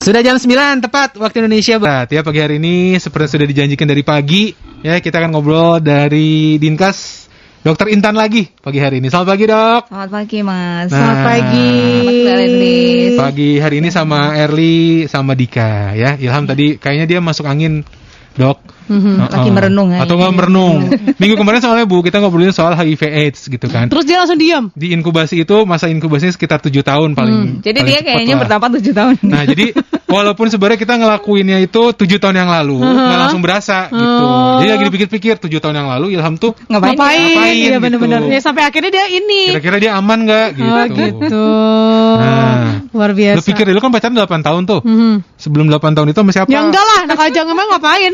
Sudah jam 9 tepat waktu Indonesia Barat ya. Pagi hari ini seperti sudah dijanjikan dari pagi ya, kita akan ngobrol dari Dinkes Dokter Intan lagi pagi hari ini. Selamat pagi, Dok. Selamat pagi, Mas. Selamat pagi. Pagi hari ini sama Erli sama Dika ya. Ilham tadi kayaknya dia masuk angin, Dok. Lagi merenung atau nggak merenung. Minggu kemarin soalnya Bu, kita ngobrolin soal HIV/AIDS gitu kan. Terus dia langsung diam. Di inkubasi itu masa inkubasinya sekitar 7 tahun paling. Jadi paling dia kayaknya bertambah 7 tahun. Nah, jadi walaupun sebenarnya kita ngelakuinnya itu 7 tahun yang lalu, nggak langsung berasa gitu. Jadi lagi dipikir-pikir 7 tahun yang lalu Ilham tuh ngapain gitu. Iya benar-benar. Ya sampai akhirnya dia ini. Kira-kira dia aman nggak gitu. Oh gitu. Nah, luar biasa. lu pikir lu kan pacaran 8 tahun tuh. Sebelum 8 tahun itu sama siapa? Ya enggak lah, nak aja emang ngapain.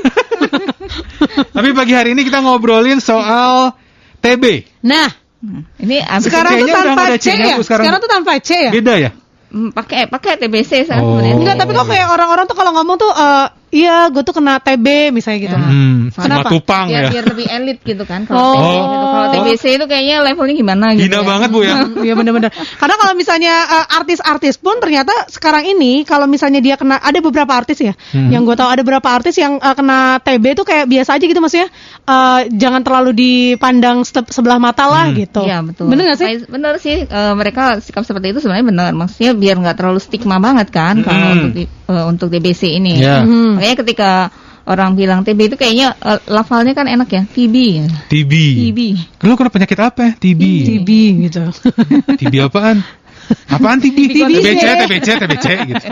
Tapi pagi hari ini kita ngobrolin soal TB. Nah, ini sekarang tuh tanpa C ya? Sekarang tuh tanpa C ya? Beda ya? Pakai TBC sebenarnya. Enggak, tapi kok kayak orang-orang tuh kalau ngomong tuh iya, gue tuh kena TB misalnya gitu. Sama tupang ya. Biar lebih elit gitu kan. Kalau TB gitu. Kalau TBC itu kayaknya levelnya gimana gitu. Hina banget Bu ya. Iya benar-benar. Karena kalau misalnya artis-artis pun ternyata sekarang ini kalau misalnya dia kena, ada beberapa artis ya, yang gue tahu ada beberapa artis yang kena TB itu kayak biasa aja gitu maksudnya. Jangan terlalu dipandang sebelah mata lah gitu. Iya betul. Bener nggak sih? Bener sih. Mereka sikap seperti itu sebenarnya benar. Maksudnya biar nggak terlalu stigma banget kan kalau untuk TBC ini. Yeah. Makanya ketika orang bilang TB itu kayaknya lafalnya kan enak ya, TB. TB. Lu kena penyakit apa? TB gitu. TB apaan? Apaan TB? TBC gitu.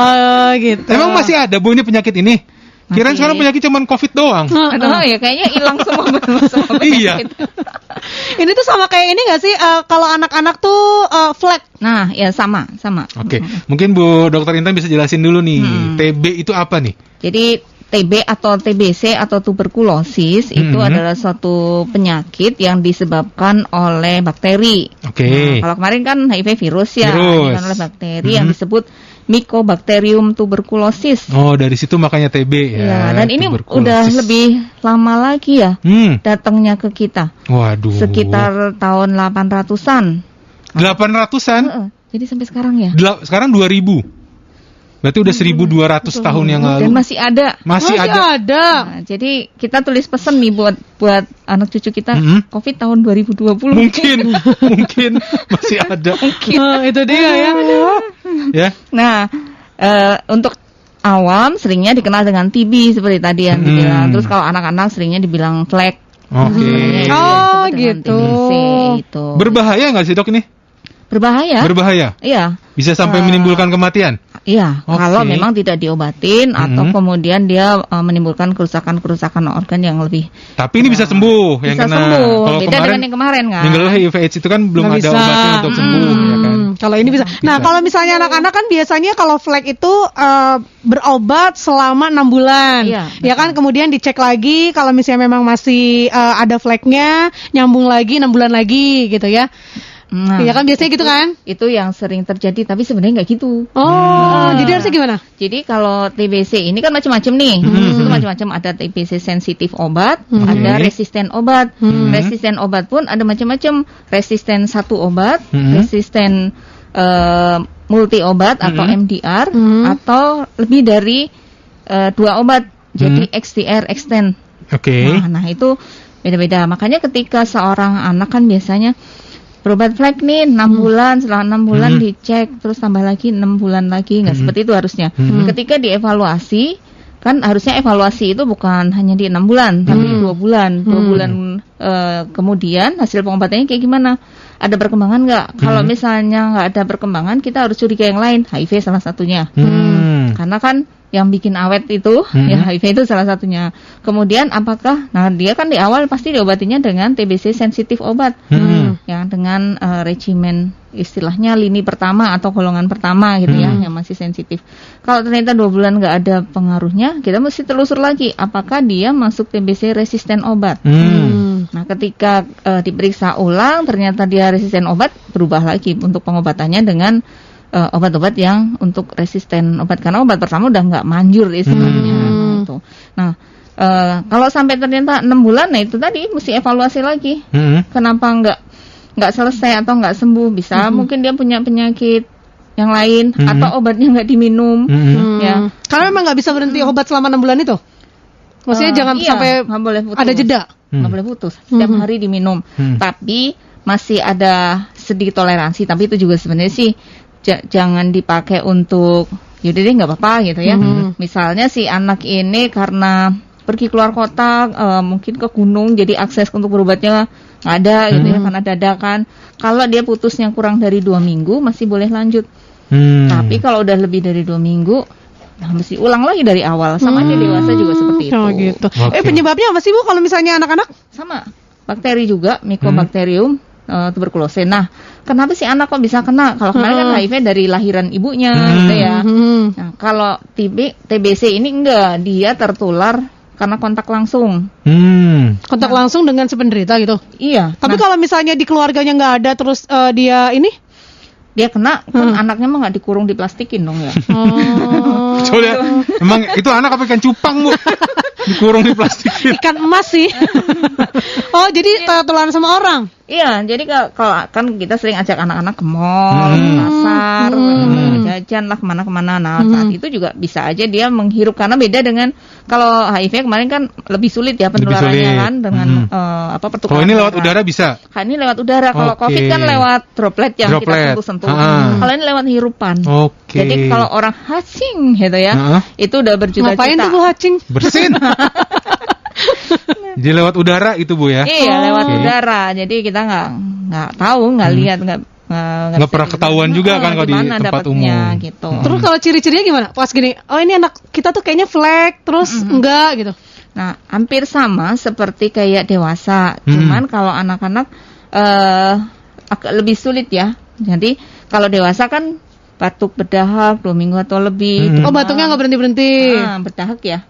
Oh gitu. Emang masih ada Bu ini penyakit ini? Kirain sekarang penyakit cuman COVID doang. Aduh ya kayaknya hilang semua Iya. Ini tuh sama kayak ini nggak sih? Kalau anak-anak tuh flag. Nah ya sama. Oke. Mungkin Bu Dokter Intan bisa jelasin dulu nih. TB itu apa nih? Jadi TB atau TBC atau tuberkulosis itu adalah suatu penyakit yang disebabkan oleh bakteri. Oke. Nah, kalau kemarin kan HIV virus ya, ini kan oleh bakteri yang disebut Mycobacterium tuberculosis. Oh, dari situ makanya TB ya. Ya, dan ini udah lebih lama lagi ya datangnya ke kita. Waduh. Sekitar tahun 800-an. 800-an? Jadi sampai sekarang ya. Sekarang 2000. Berarti udah 1200 tahun yang lalu. Dan masih ada. Masih ada. Nah, jadi kita tulis pesan nih buat anak cucu kita COVID tahun 2020. Mungkin masih ada. Itu dia ya. Ya. Nah, untuk awam seringnya dikenal dengan TB seperti tadi yang dibilang. Terus kalau anak-anak seringnya dibilang flek. Oke. Oh gitu. TBC itu. Berbahaya nggak sih Dok ini? Berbahaya. Iya. Bisa sampai menimbulkan kematian? Iya, kalau memang tidak diobatin atau kemudian dia menimbulkan kerusakan organ yang lebih. Tapi ini bisa sembuh yang bisa kena. Sembuh. Kalau beda dengan yang kemarin kan. Meninggal HIV/AIDS itu kan belum ada obatnya untuk sembuh ya kan. Kalau ini bisa. Nah, kalau misalnya anak-anak kan biasanya kalau flek itu berobat selama 6 bulan. Ya kan, kemudian dicek lagi kalau misalnya memang masih ada fleknya, nyambung lagi 6 bulan lagi gitu ya. Nah, ya kan biasanya gitu kan? Itu yang sering terjadi, tapi sebenarnya nggak gitu. Jadi harusnya gimana? Jadi kalau TBC ini kan macam-macam nih. Itu macam-macam, ada TBC sensitif obat, ada resisten obat. Resisten obat pun ada macam-macam. Resisten satu obat, resisten multi obat atau MDR, atau lebih dari 2 obat. Jadi XDR extend. Oke. Nah, itu beda-beda. Makanya ketika seorang anak kan biasanya berobat flek nih 6 bulan, setelah 6 bulan dicek, terus tambah lagi 6 bulan lagi, nggak seperti itu harusnya. Ketika dievaluasi, kan harusnya evaluasi itu bukan hanya di 6 bulan, tapi 2 bulan. 2 bulan kemudian hasil pengobatannya kayak gimana? Ada perkembangan nggak? Kalau misalnya nggak ada perkembangan, kita harus curiga yang lain, HIV salah satunya. Karena kan yang bikin awet itu, ya HIV itu salah satunya. Kemudian apakah, nah dia kan di awal pasti diobatinya dengan TBC sensitif obat, yang dengan regimen istilahnya lini pertama atau golongan pertama gitu ya, yang masih sensitif. Kalau ternyata 2 bulan nggak ada pengaruhnya, kita mesti telusur lagi, apakah dia masuk TBC resisten obat. Nah ketika diperiksa ulang, ternyata dia resisten obat, berubah lagi untuk pengobatannya dengan obat-obat yang untuk resisten obat, karena obat pertama udah nggak manjur istilahnya gitu. Nah kalau sampai ternyata 6 bulan, nah itu tadi mesti evaluasi lagi. Kenapa nggak selesai atau nggak sembuh? Bisa mungkin dia punya penyakit yang lain atau obatnya nggak diminum, ya. Karena memang nggak bisa berhenti obat selama 6 bulan itu. Maksudnya jangan sampai nggak boleh putus. ada jeda. Nggak boleh putus. Setiap hari diminum. Tapi masih ada sedikit toleransi. Tapi itu juga sebenarnya sih jangan dipakai untuk yaudah deh nggak apa-apa gitu ya. Misalnya si anak ini karena pergi keluar kota, mungkin ke gunung, jadi akses untuk berobatnya nggak ada gitu ya karena dadakan. Kalau dia putusnya kurang dari 2 minggu masih boleh lanjut. Tapi kalau udah lebih dari 2 minggu, nah mesti ulang lagi dari awal. Sama aja dewasa juga seperti itu. Oh gitu. Okay. Penyebabnya apa sih Bu kalau misalnya anak-anak? Sama bakteri juga, Mycobacterium tuberculosis. Nah, kenapa sih anak kok bisa kena? Kalau kemarin kan HIV dari lahiran ibunya gitu ya. Nah, kalau TBC ini enggak, dia tertular karena kontak langsung. Kontak langsung dengan si penderita gitu. Iya. Tapi kalau misalnya di keluarganya nggak ada terus dia ini dia kena, kan anaknya mah nggak dikurung diplastikin dong ya. Coba emang itu anak apa ikan cupang Bu? Dikurung di plastikin. ikan emas sih. Oh, jadi tertular sama orang. Iya, jadi kalau kan kita sering ajak anak-anak ke mall, ke pasar, jajan lah kemana-kemana. Nah, saat itu juga bisa aja dia menghirup karena beda dengan kalau HIV kemarin kan lebih sulit ya penularannya kan dengan pertukaran. Kalau ini lewat udara bisa. Kan ini lewat udara. Kalau COVID kan lewat droplet yang kita sentuh-sentuh. Kalau ini lewat hirupan. Jadi kalau orang hacing gitu ya, itu udah berjuta-juta. Ngapain tuh Bu hacing? Bersin. Jadi lewat udara itu Bu ya? Iya, lewat udara. Jadi kita nggak tahu, nggak lihat, nggak pernah ketahuan juga kan kalau di tempat umum. Gitu. Terus kalau ciri-cirinya gimana? Pas gini, oh ini anak kita tuh kayaknya flek, terus enggak gitu. Nah, hampir sama seperti kayak dewasa. Cuman kalau anak-anak agak lebih sulit ya. Jadi kalau dewasa kan batuk berdahak 2 minggu atau lebih. Oh, batuknya nggak berhenti-berhenti. Berdahak ya.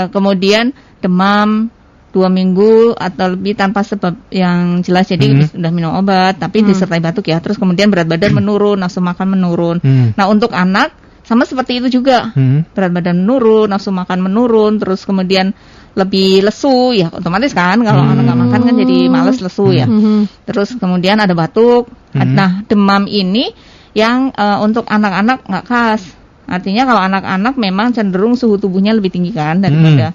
Kemudian demam 2 minggu atau lebih tanpa sebab yang jelas, jadi sudah minum obat tapi disertai batuk ya. Terus kemudian berat badan menurun, nafsu makan menurun. Nah, untuk anak sama seperti itu juga. Berat badan menurun, nafsu makan menurun, terus kemudian lebih lesu ya, otomatis kan kalau anak nggak makan kan jadi males lesu ya. Terus kemudian ada batuk. Nah, demam ini yang untuk anak-anak nggak khas. Artinya kalau anak-anak memang cenderung suhu tubuhnya lebih tinggi kan daripada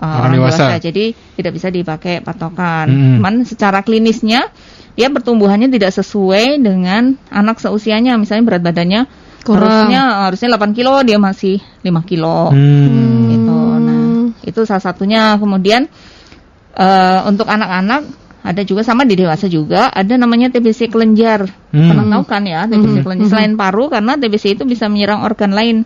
orang dewasa. Jadi tidak bisa dipakai patokan. Cuman secara klinisnya dia pertumbuhannya tidak sesuai dengan anak seusianya. Misalnya berat badannya harusnya 8 kilo, dia masih 5 kilo. Gitu. Nah, itu salah satunya. Kemudian untuk anak-anak ada juga, sama di dewasa juga, ada namanya TBC kelenjar. Pernah tahu kan ya TBC kelenjar? Selain paru, karena TBC itu bisa menyerang organ lain.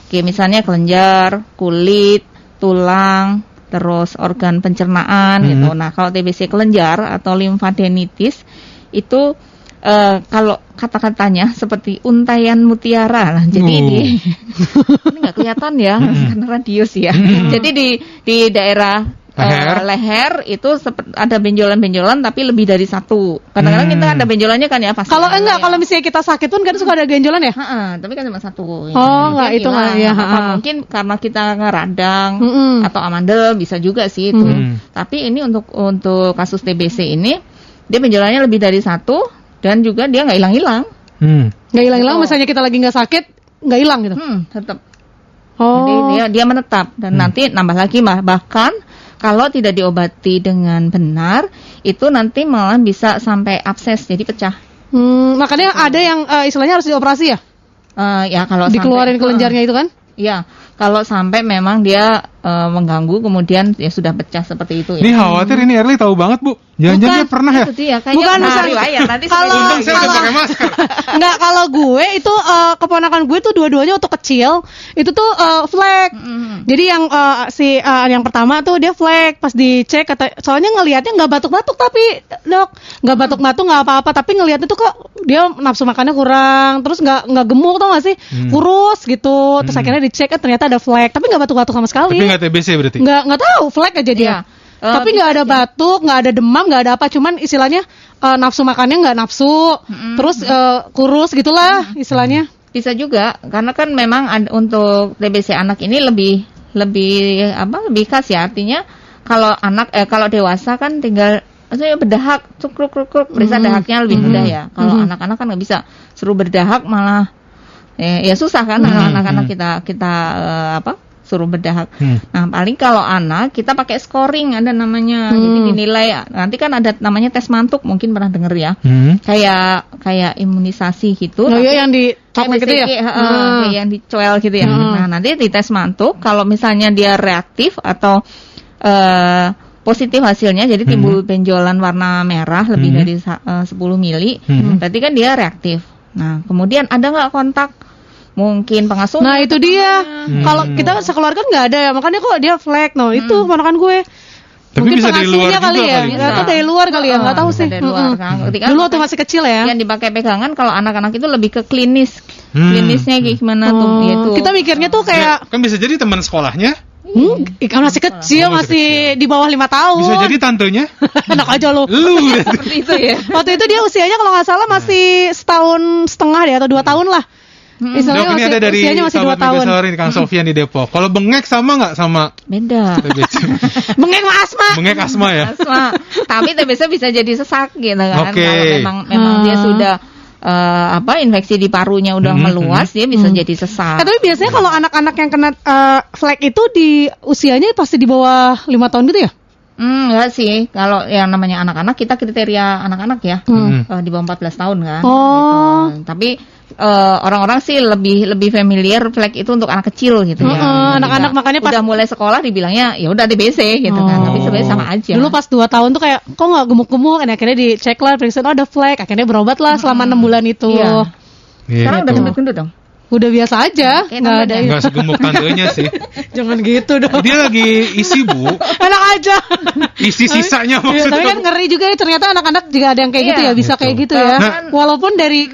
Kayak misalnya kelenjar, kulit, tulang, terus organ pencernaan gitu. Nah, kalau TBC kelenjar atau limfadenitis itu kalau kata-katanya seperti untaian mutiara lah. Jadi ini nggak kelihatan ya karena radius ya. Jadi di daerah leher itu ada benjolan-benjolan tapi lebih dari 1. Kadang-kadang kita ada benjolannya kan ya pasti. Kalau kalau misalnya kita sakit pun kan suka ada benjolan ya? Tapi kan cuma 1. Nggak itu nggak ya. Mungkin karena kita ngeradang atau amandel bisa juga sih itu. Tapi ini untuk kasus TBC ini dia benjolannya lebih dari 1 dan juga dia nggak hilang-hilang. Nggak hilang-hilang, misalnya kita lagi nggak sakit nggak hilang gitu. Tetap. Jadi dia menetap dan nanti nambah lagi bahkan kalau tidak diobati dengan benar, itu nanti malah bisa sampai abses, jadi pecah. Makanya ada yang istilahnya harus dioperasi ya? Ya kalau dikeluarin kelenjarnya itu kan? Iya, kalau sampai memang dia mengganggu, kemudian ya sudah pecah seperti itu. Ini khawatir ini Erli tahu banget Bu. Jangan-jangan dia pernah ya? Bukan nanti untung saya udah pakai masker. Enggak, kalau gue itu keponakan gue tuh dua-duanya waktu kecil itu tuh flek. Jadi yang yang pertama tuh dia flek, pas dicek soalnya ngelihatnya nggak batuk-batuk tapi dok nggak batuk-batuk nggak apa-apa, tapi ngelihatnya tuh kok dia nafsu makannya kurang, terus nggak gemuk tau nggak sih, kurus gitu. Terus akhirnya dicek ternyata ada flek, tapi nggak batuk-batuk sama sekali. Tapi nggak TBC berarti? Nggak tahu, flek aja dia. Tapi nggak ada batuk, nggak ada demam, nggak ada apa, cuman istilahnya nafsu makannya nggak nafsu, terus kurus gitulah istilahnya. Bisa juga, karena kan memang untuk TBC anak ini lebih khas ya. Artinya kalau dewasa kan tinggal berdahak, cukruk, periksa dahaknya lebih mudah ya. Kalau anak-anak kan nggak bisa, suruh berdahak malah Ya susah kan anak-anak kita suruh bedah. Nah, paling kalau anak kita pakai scoring ada namanya. Jadi dinilai, nanti kan ada namanya tes mantuk, mungkin pernah dengar ya. Kayak imunisasi gitu. Oh iya, yang di coklat gitu ya. Kayak yang dicoel gitu ya. Nah, nanti di tes mantuk kalau misalnya dia reaktif atau positif hasilnya, jadi timbul benjolan warna merah lebih dari 10 mili, berarti kan dia reaktif. Nah, kemudian ada nggak kontak? Mungkin pengasuh. Nah itu dia. Kalau kita sekeluarga kan nggak ada ya, makanya kok dia flek. No itu ponakan gue. Tapi mungkin bisa dari luar kali juga ya. kali. Nggak tahu dari luar kali ya, nggak tahu sih. Dari luar, kan. Dulu waktu masih kecil ya. Yang dipakai pegangan kalau anak-anak itu lebih ke klinis. Klinisnya kayak gimana tuh? Yaitu. Kita mikirnya tuh kayak kan bisa jadi teman sekolahnya. Kan masih kecil, masih di bawah 5 tahun. Bisa jadi tantenya. Enak aja lo. Seperti itu ya. Waktu itu dia usianya kalau nggak salah masih 1,5 tahun deh atau 2 tahun lah. Dok, ini ada dari sahabat Megasawari Kang Sofian di Depok. Kalau bengek sama nggak sama beda. TBC? Bengek sama asma. Bengek asma ya. Asma. Tapi TBC bisa jadi sesak gitu kan. Okay. Kalau memang dia sudah infeksi di parunya udah meluas, dia bisa jadi sesak. Tapi biasanya kalau anak-anak yang kena flek itu di usianya pasti di bawah 5 tahun gitu ya? Enggak sih, kalau yang namanya anak-anak kita kriteria anak-anak ya, di bawah 14 tahun kan. Gitu. Tapi orang-orang sih lebih familiar flek itu untuk anak kecil gitu ya. Anak-anak makanya pas udah mulai sekolah dibilangnya ya udah TBC gitu kan. Tapi sebenarnya sama aja. Dulu pas 2 tahun tuh kayak kok nggak gemuk-gemuk, akhirnya dicek lah, periksa ada flek, akhirnya berobat lah selama 6 bulan itu. Iya. Sekarang udah gendut-gendut dong. Udah biasa aja, nggak ada. Nggak segemuk tandanya sih. Jangan gitu dong. Dia lagi isi Bu. Enak aja. Isi sisanya maksudnya. Tapi kan ngeri juga ya, ternyata anak-anak juga ada yang kayak gitu ya, bisa kayak gitu ya. Walaupun dari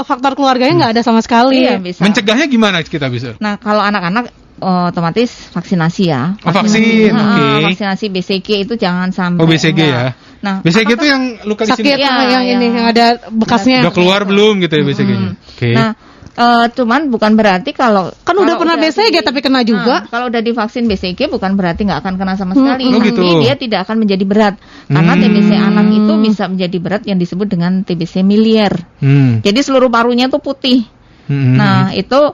faktor keluarganya nggak ada sama sekali. Iya, bisa. Mencegahnya gimana kita bisa? Nah, kalau anak-anak otomatis vaksinasi ya. Vaksin, oke. Vaksinasi BCG itu jangan sampai. Oh, BCG ya. Nah, BCG itu yang luka di sini. Sakit yang ini yang ada bekasnya. Udah keluar belum gitu ya BCG-nya? Oke. Nah, cuman bukan berarti kalau udah pernah BCG tapi kena juga. Kalau udah divaksin BCG bukan berarti nggak akan kena sama sekali, tapi gitu. dia tidak akan menjadi berat karena TBC anak itu bisa menjadi berat yang disebut dengan TBC miliar. Jadi seluruh parunya tuh putih. Nah itu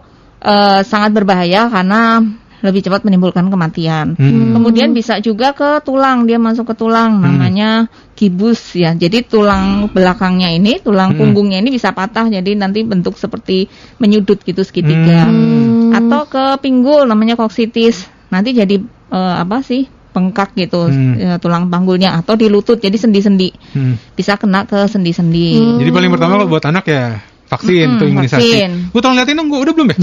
sangat berbahaya karena lebih cepat menimbulkan kematian. Kemudian bisa juga ke tulang, dia masuk ke tulang, namanya gibus ya. Jadi tulang belakangnya ini, tulang punggungnya ini bisa patah, jadi nanti bentuk seperti menyudut gitu segitiga. Atau ke pinggul, namanya koksitis. Nanti jadi bengkak gitu tulang panggulnya, atau di lutut jadi sendi-sendi. Bisa kena ke sendi-sendi. Jadi paling pertama kalau buat anak ya vaksin tuh imunisasi. Vaksin. Gue tolong liatin dong, gue udah belum ya?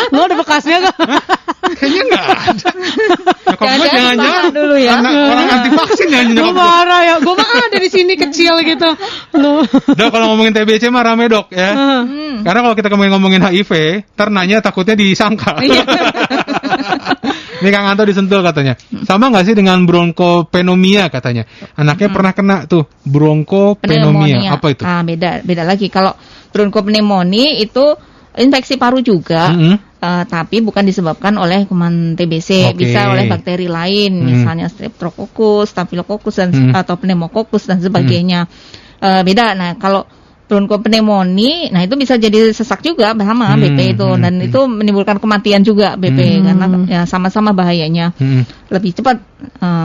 Lo ada bekasnya gak? Kayaknya nggak ada. Nyokap gue jangan-jangan dulu ya. Orang anti vaksin ya nyokap gue. Marah ya, gue mah ada di sini kecil gitu. Lo. Dok, kalau ngomongin TBC mah rame dok ya. Karena kalau kita ngomongin HIV, ntar nanya takutnya disangka. Ini Kang Anto disentul katanya. Sama nggak sih dengan bronkopneumonia katanya? Anaknya pernah kena tuh bronkopneumonia. Apa itu? Beda lagi. Kalau bronkopneumonia itu infeksi paru juga, tapi bukan disebabkan oleh kuman TBC, bisa oleh bakteri lain, misalnya Streptococcus, Staphylococcus atau Pneumococcus dan sebagainya. Beda. Nah, kalau bronkopneumonia, nah itu bisa jadi sesak juga sama BP itu, dan itu menimbulkan kematian juga BP karena ya sama-sama bahayanya. Lebih cepat.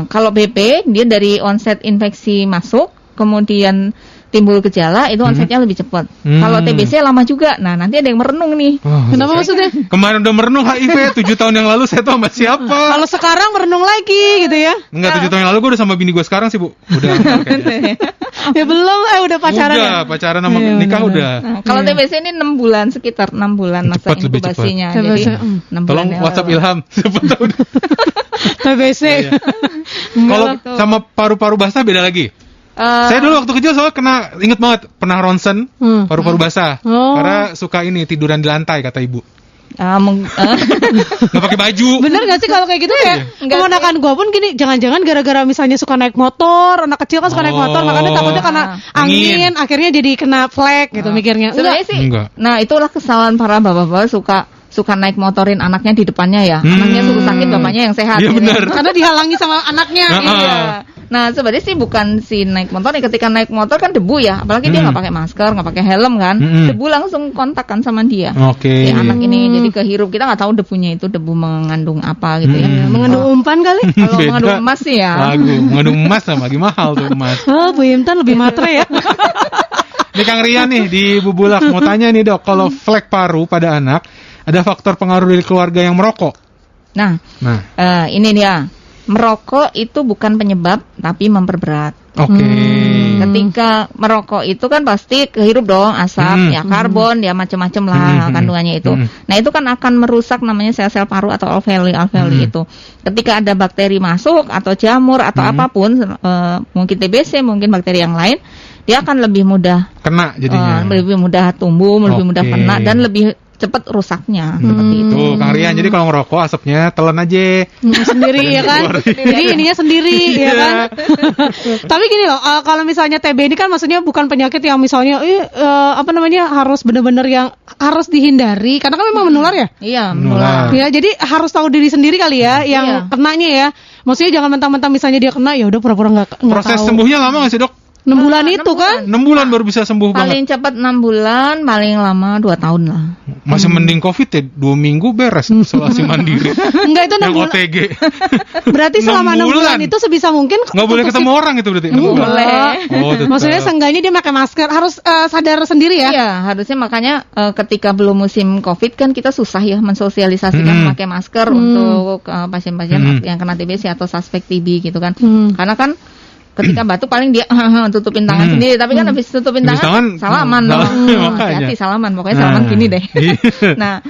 Kalau BP dia dari onset infeksi masuk, kemudian timbul gejala, itu onsetnya lebih cepat. Kalau TBC lama juga. Nah, nanti ada yang merenung nih. Kenapa maksudnya? Kemarin udah merenung HIV, 7 tahun yang lalu saya tahu sama siapa. Kalau sekarang merenung lagi gitu ya? Enggak, 7 tahun yang lalu gue udah sama bini gue sekarang sih Bu. Udah. Ya belum, udah pacaran udah, ya? pacaran sama nikah udah. Nah, kalau TBC ini 6 bulan, sekitar 6 bulan masa inkubasinya. Jadi 6 tolong bulan WhatsApp Ilham. TBC. Kalau sama paru-paru basah beda lagi. Saya dulu waktu kecil soalnya inget banget pernah ronsen paru-paru basah karena suka tiduran di lantai kata ibu. Nggak pakai baju. Bener gak sih kalau kayak gitu ya? Keponakan gue pun gini, jangan-jangan gara-gara misalnya suka naik motor, anak kecil kan suka naik motor, makanya takutnya karena angin, akhirnya jadi kena flek gitu mikirnya. Sebenarnya sih. Nah, itulah kesalahan para bapak-bapak suka naik motorin anaknya di depannya ya. Anaknya suruh sakit, bapaknya yang sehat. Iya gitu. benar. Karena dihalangi sama anaknya. Iya. Nah, sebenarnya sih bukan si naik motor nih, ketika naik motor kan debu ya, apalagi dia nggak pakai masker, nggak pakai helm kan, debu langsung kontak kan sama dia. Si anak ini jadi kehirup, kita nggak tahu debunya itu debu mengandung apa gitu ya. Mengandung umpan kali? Kalau mengandung emas sih ya. Mengandung emas lagi mahal tuh emas. Bu Intan lebih matre ya. Ini Kang Rian nih di Bubulak mau tanya nih dok, kalau flek paru pada anak ada faktor pengaruh dari keluarga yang merokok? Nah. Ini dia, merokok itu bukan penyebab tapi memperberat. Ketika merokok itu kan pasti kehirup dong asap, ya karbon, ya macam-macam lah kandungannya itu. Nah itu kan akan merusak namanya sel-sel paru atau alveoli itu. Ketika ada bakteri masuk atau jamur atau apapun, mungkin TBC, mungkin bakteri yang lain, dia akan lebih mudah kena jadinya, lebih mudah tumbuh, lebih mudah kena dan lebih cepat rusaknya seperti itu. Tuh Kang Rian, jadi kalau ngerokok asapnya telan aja sendiri ya kan. Jadi ininya sendiri ya kan. Tapi gini loh, kalau misalnya TB ini kan maksudnya bukan penyakit yang misalnya harus benar-benar yang harus dihindari karena kan memang menular ya. Iya, menular. Ya, jadi harus tahu diri sendiri kali ya yang kenanya ya. Maksudnya jangan mentang-mentang misalnya dia kena ya udah pura-pura enggak tahu. Proses sembuhnya lama enggak sih, Dok? 6 bulan itu 6 kan? 6 bulan baru bisa sembuh paling banget. Cepat 6 bulan, paling lama 2 tahun lah. Masih mending COVID ya, 2 minggu beres isolasi mandiri. Enggak, itu 6 bulan. OTG. Berarti selama 6 bulan itu sebisa mungkin nggak boleh ketemu orang itu berarti. Boleh. Maksudnya seenggaknya dia pakai masker, harus sadar sendiri ya. Iya, harusnya makanya ketika belum musim COVID kan kita susah ya mensosialisasikan pakai masker untuk pasien-pasien yang kena TBC atau suspek TB gitu kan. Karena kan ketika batuk paling dia tutupin tangan sendiri, tapi kan habis tutupin tangan salaman dong. Hati-hati salaman, pokoknya salaman gini deh. Nah,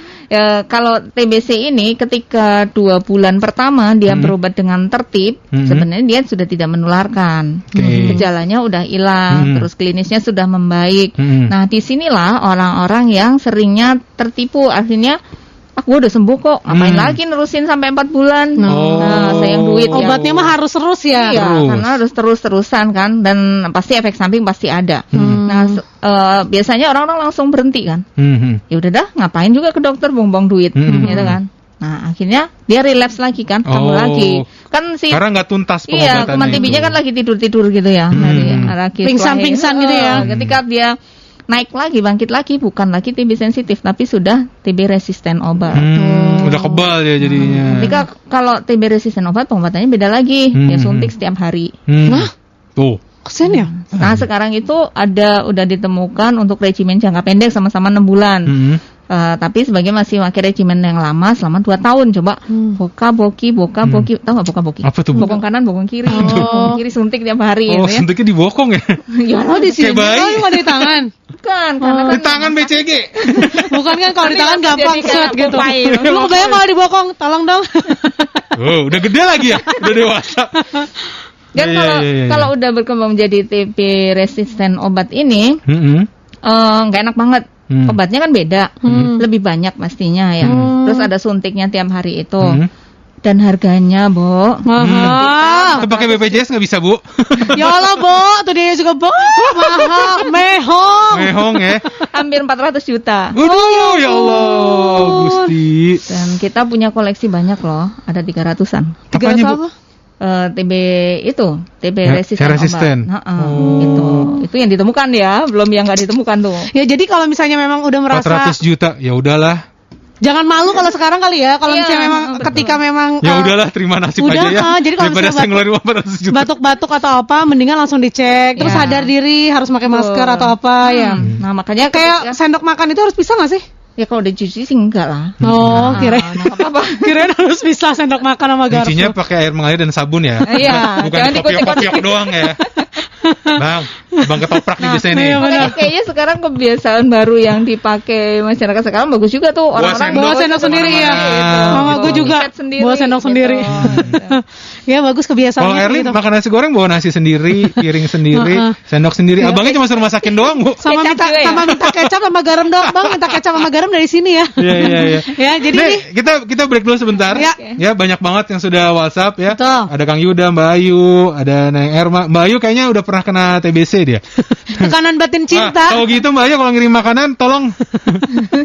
kalau TBC ini ketika 2 bulan pertama dia berobat dengan tertib, sebenarnya dia sudah tidak menularkan. Gejalanya udah hilang, terus klinisnya sudah membaik. Nah, disinilah orang-orang yang seringnya tertipu, akhirnya gue udah sembuh kok, ngapain lagi nerusin sampai 4 bulan? Nah, sayang duit ya. Obatnya mah harus terus ya. Iya, karena harus terus-terusan kan, dan pasti efek samping pasti ada. Nah, biasanya orang-orang langsung berhenti kan. Ya udah dah, ngapain juga ke dokter buang-buang duit, gitu kan. Nah, akhirnya dia relapse lagi kan, kambuh lagi. Kan karena nggak tuntas pengobatannya. Iya, kuman TB-nya kan lagi tidur-tidur gitu ya. Pingsan-pingsan gitu ya. Ketika dia naik lagi, bangkit lagi, bukan lagi TB sensitif, tapi sudah TB resisten obat. Udah kebal ya jadinya. Ketika kalau TB resisten obat, pengobatannya beda lagi. Dia suntik setiap hari. Nah, tuh. kesian ya. Nah, sekarang itu udah ditemukan untuk regimen jangka pendek sama-sama 6 bulan. Tapi sebagai masih pakai regimen yang lama selama 2 tahun. Coba boka-boki. Tahu nggak boka-boki? Apa tuh? Bokong kanan, bokong kiri. Bokong kiri suntik tiap hari gitu ya. Suntiknya di bokong ya? Ya, di sini. Kayak bayi. Nggak di tangan. Bukan, karena di tangan BCG. Bukan kan, kalau di tangan gampang set gitu. Lu kebayang kalau di bokong, tolong dong. Udah gede lagi ya? Udah dewasa. Dan kalau udah berkembang menjadi TB resisten obat ini, nggak enak banget. Obatnya kan beda, lebih banyak pastinya ya. Terus ada suntiknya tiap hari itu. Dan harganya, Bo. Mahal. Pakai BPJS nggak bisa, Bu? Ya Allah, Bo. Tuh dia juga, Bo. Mahal. Mehong ya. Hampir 400 juta. Waduh, ya Allah, Gusti. Dan kita punya koleksi banyak loh. Ada 300-an. Apanya, Bu? TB itu, TB resisten obat. Itu yang ditemukan ya, belum yang nggak ditemukan tuh. Ya jadi kalau misalnya memang udah merasa 400 juta, ya udahlah. Jangan malu kalau sekarang kali ya, kalau misalnya memang ketika memang ya udahlah, terima nasib aja ya. Jadi kalau misalnya batuk-batuk atau apa, mendingan langsung dicek, terus sadar diri harus pakai masker atau apa ya. Nah, makanya kayak sendok makan itu harus bisa nggak sih? Ya kalau dicuci sih enggak lah. Kirain harus bisa sendok makan sama garpu. Cucinya pakai air mengalir dan sabun ya. Iya. Bukan kopiok-kopiok doang ya. Bang ketoprak nih biasanya nih. Kayaknya sekarang kebiasaan baru yang dipakai masyarakat sekarang bagus juga tuh, orang-orang bawa sendok sendiri ya. Mama gue juga bawa sendok sendiri. Ya bagus kebiasaannya. Kalau Erlin makan nasi goreng bawa nasi sendiri, piring sendiri, sendok sendiri. Abangnya cuma suruh masakin doang, Bu. Sama minta kecap sama garam dong, Bang. Minta kecap sama garam dari sini ya. Iya. Ya, jadi nih kita break dulu sebentar. Ya, banyak banget yang sudah WhatsApp ya. Betul. Ada Kang Yuda, Mbak Ayu, ada Neng Erma. Mbak Ayu kayaknya udah pernah kena TBC dia. Tekanan batin cinta. Kalau gitu Mbak Ayu kalau ngirim makanan tolong